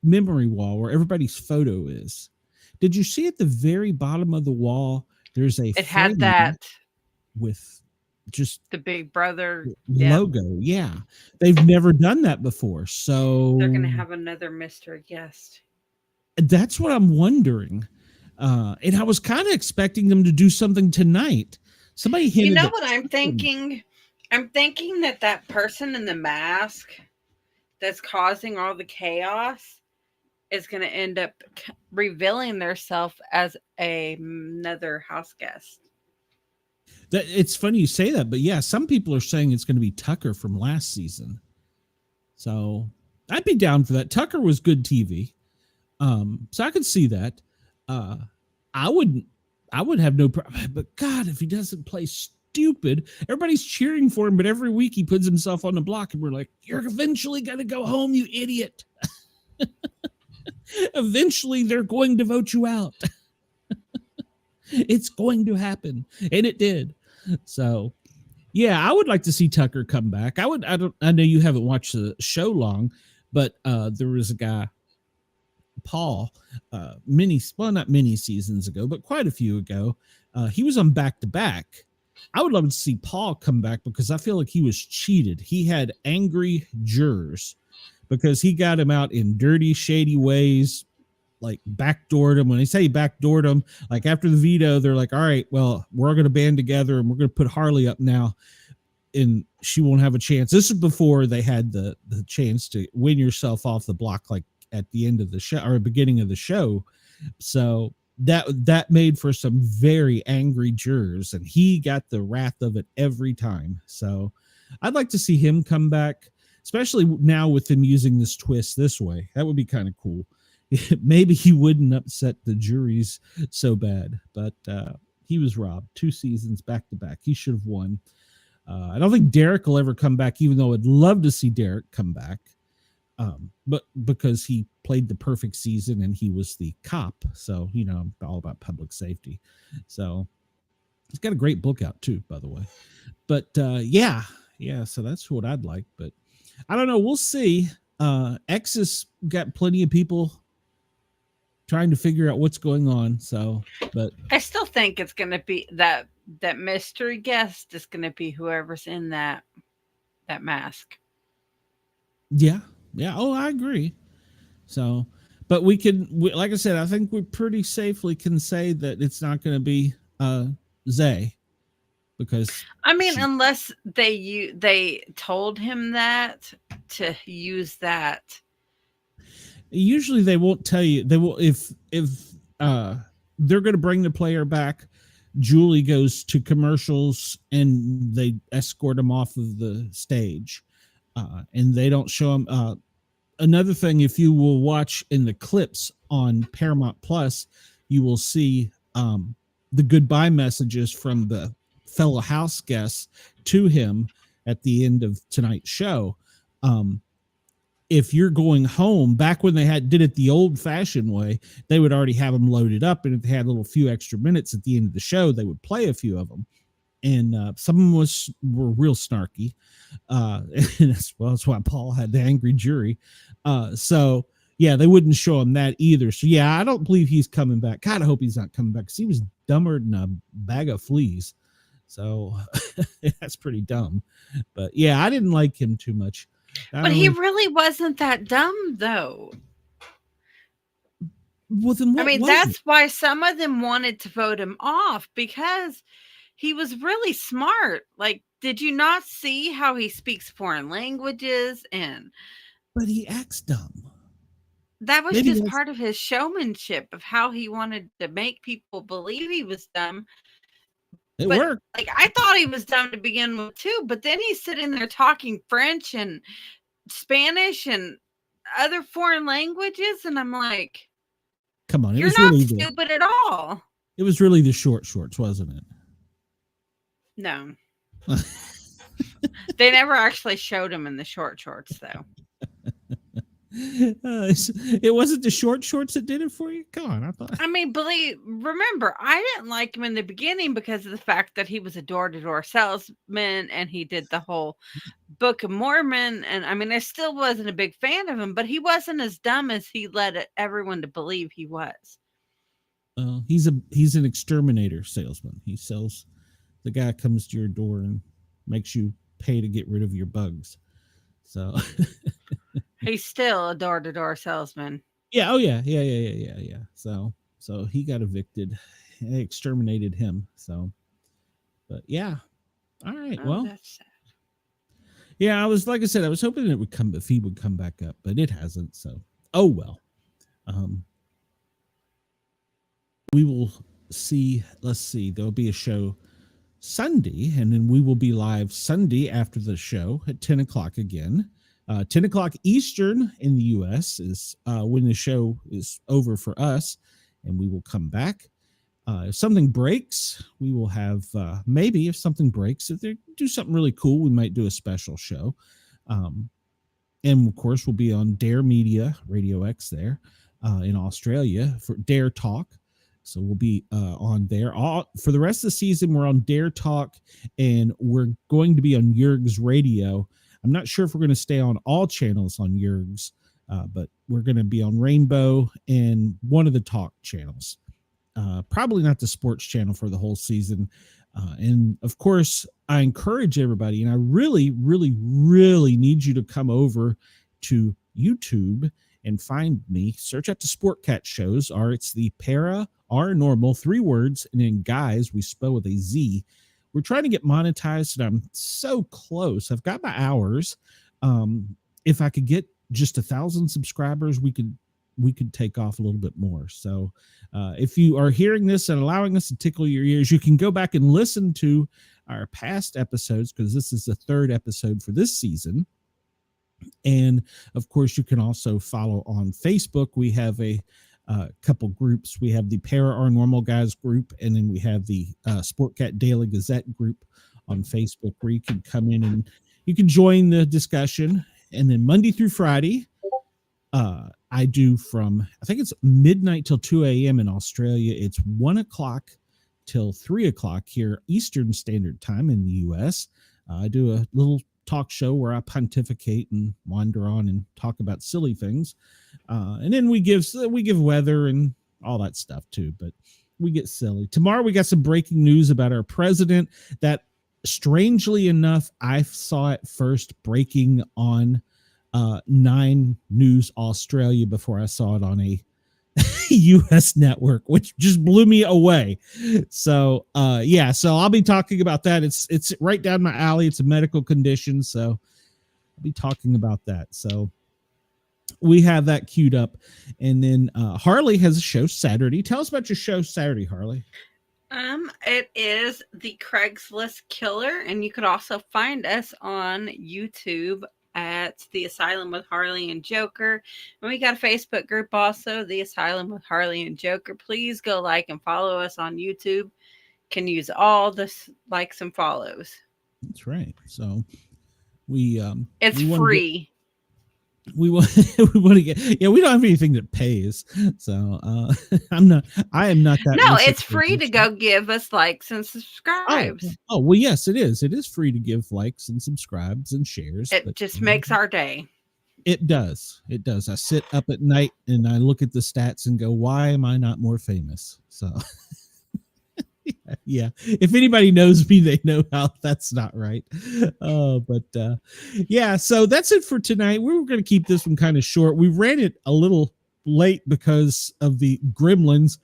memory wall where everybody's photo is? Did you see at the very bottom of the wall, there's It had that with just the Big Brother logo. Yeah. They've never done that before. So they're going to have another mystery guest. That's what I'm wondering. And I was kind of expecting them to do something tonight. Somebody hinted. You know what I'm thinking? I'm thinking that person in the mask that's causing all the chaos is going to end up revealing themselves as another house guest. It's funny you say that, but yeah, some people are saying it's going to be Tucker from last season. So I'd be down for that. Tucker was good TV. So I could see that. I would have no problem, but God, if he doesn't play stupid, everybody's cheering for him, but every week he puts himself on the block and we're like, you're eventually going to go home, you idiot. Eventually they're going to vote you out. It's going to happen. And it did. So yeah, I would like to see Tucker come back. I know you haven't watched the show long, but there was a guy, Paul, not many seasons ago, but quite a few ago. He was on Back to Back. I would love to see Paul come back because I feel like he was cheated. He had angry jurors because he got him out in dirty, shady ways, like backdoored him. When they say backdoored him, like after the veto, they're like, all right, well, we're all going to band together and we're going to put Harley up now and she won't have a chance. This is before they had the chance to win yourself off the block, like at the end of the show or beginning of the show. So that made for some very angry jurors and he got the wrath of it every time. So I'd like to see him come back, especially now with them using this twist this way. That would be kind of cool. Maybe he wouldn't upset the juries so bad, but he was robbed 2 seasons back to back. He should have won. I don't think Derek will ever come back, even though I'd love to see Derek come back. But because he played the perfect season and he was the cop. So, I'm all about public safety. So he's got a great book out too, by the way. But yeah. So that's what I'd like, but I don't know. We'll see. X has got plenty of people trying to figure out what's going on. So, but I still think it's going to be that mystery guest is going to be whoever's in that mask. Yeah. Oh, I agree. So, but we like I said, I think we pretty safely can say that it's not going to be Zae, because unless they told him that to use that. Usually they won't tell you. They will if they're going to bring the player back. Julie goes to commercials and they escort him off of the stage, and they don't show him. Another thing, if you will watch in the clips on Paramount Plus, you will see the goodbye messages from the fellow house guests to him at the end of tonight's show. If you're going home, back when they did it the old fashioned way, they would already have them loaded up. And if they had a few extra minutes at the end of the show, they would play a few of them. And some of them were real snarky. And that's why Paul had the angry jury. So yeah, they wouldn't show him that either. So yeah, I don't believe he's coming back. God, I hope he's not coming back because he was dumber than a bag of fleas. So that's pretty dumb. But yeah, I didn't like him too much. But he really wasn't that dumb, though. Well, then that's why some of them wanted to vote him off, because he was really smart. Like, did you not see how he speaks foreign languages? But he acts dumb. That was just part of his showmanship of how he wanted to make people believe he was dumb. It worked. Like, I thought he was dumb to begin with too, but then he's sitting there talking French and Spanish and other foreign languages, and I'm like, come on, you're not stupid at all. It was really the short shorts, wasn't it? No. They never actually showed him in the short shorts, though. It wasn't the short shorts that did it for you? Come on, I thought. I mean, remember, I didn't like him in the beginning because of the fact that he was a door-to-door salesman and he did the whole Book of Mormon. And I mean, I still wasn't a big fan of him, but he wasn't as dumb as he led everyone to believe he was. He's an exterminator salesman. He sells. The guy comes to your door and makes you pay to get rid of your bugs. So he's still a door-to-door salesman. Yeah. Oh yeah. Yeah. So he got evicted. They exterminated him. So, but yeah. All right. Well, that's sad. Yeah, I was hoping it would come, if he would come back up, but it hasn't. So, oh well. We will see. Let's see. There'll be a show Sunday, and then we will be live Sunday after the show at 10 o'clock again. 10 o'clock Eastern in the U.S. is when the show is over for us, and we will come back. If something breaks, we will have, maybe if something breaks, if they do something really cool, we might do a special show. And of course, we'll be on Dare Media, Radio X there in Australia for Dare Talk. So we'll be on there. For the rest of the season, we're on Dare Talk, and we're going to be on Yerg's Radio. I'm not sure if we're going to stay on all channels on Yerg's, but we're going to be on Rainbow and one of the talk channels. Probably not the sports channel for the whole season. And of course, I encourage everybody, and I really, really, really need you to come over to YouTube and find me. Search out the Sport Cat shows. It's the Paranormal, 3 words, and then guys, we spell with a Z. We're trying to get monetized, and I'm so close. I've got my hours. If I could get just 1,000 subscribers, we could take off a little bit more. So if you are hearing this and allowing us to tickle your ears, you can go back and listen to our past episodes, because this is the 3rd episode for this season. And of course, you can also follow on Facebook. We have a couple groups. We have the Paranormal Guys group, and then we have the Sport Cat Daily Gazette group on Facebook, where you can come in and you can join the discussion. And then Monday through Friday, I do from, I think it's midnight till 2 a.m. in Australia. It's 1 o'clock till 3 o'clock here Eastern Standard Time in the U.S. I do a little talk show where I pontificate and wander on and talk about silly things. And then we give weather and all that stuff too, but we get silly. Tomorrow we got some breaking news about our president that, strangely enough, I saw it first breaking on 9 News Australia before I saw it on a U.S. network, which just blew me away. So so I'll be talking about that. It's right down my alley. It's a medical condition, so I'll be talking about that. So we have that queued up. And then Harley has a show Saturday. Tell us about your show Saturday, Harley. It is the Craigslist Killer, and you could also find us on YouTube at The Asylum with Harley and Joker. And we got a Facebook group also, The Asylum with Harley and Joker. Please go like and follow us on YouTube. Can use all the likes and follows. That's right. So we it's free. We want to get, we don't have anything that pays. So I am not that. No, it's free to go give us likes and subscribes. Oh, well, yes, it is. It is free to give likes and subscribes and shares. It just makes our day. It does. It does. I sit up at night and I look at the stats and go, why am I not more famous? So yeah, if anybody knows me, they know how that's not right. So that's it for tonight. We were going to keep this one kind of short. We ran it a little late because of the gremlins.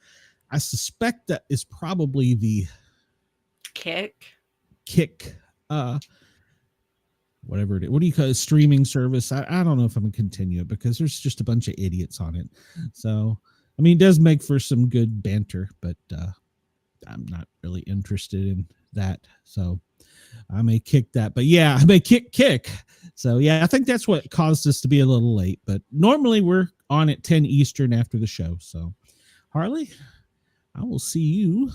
I suspect that is probably the kick whatever it is. What do you call it? Streaming service? I don't know if I'm going to continue it because there's just a bunch of idiots on it. So I mean, it does make for some good banter, but I'm not really interested in that. So I may kick that, but yeah, I may kick. So yeah, I think that's what caused us to be a little late, but normally we're on at 10 Eastern after the show. So Harley, I will see you.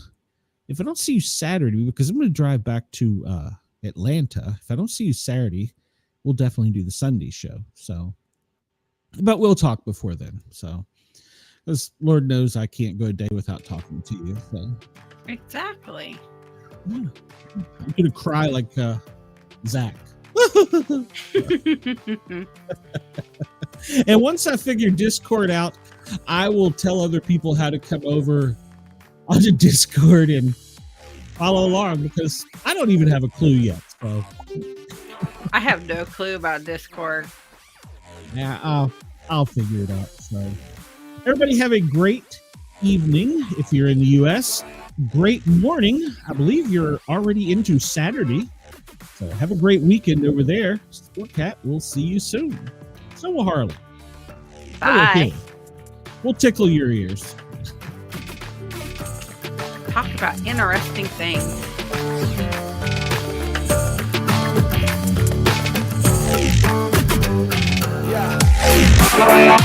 If I don't see you Saturday, because I'm going to drive back to Atlanta. If I don't see you Saturday, we'll definitely do the Sunday show. So, but we'll talk before then. So, because Lord knows I can't go a day without talking to you. So. Exactly. Yeah. I'm going to cry like Zach. And once I figure Discord out, I will tell other people how to come over onto Discord and follow along, because I don't even have a clue yet. So I have no clue about Discord. yeah, I'll figure it out. So everybody have a great evening if you're in the US. Great morning. I believe you're already into Saturday. So have a great weekend over there. Sportcat, we'll see you soon. So will Harley. Bye. We'll tickle your ears. Talk about interesting things. Yeah.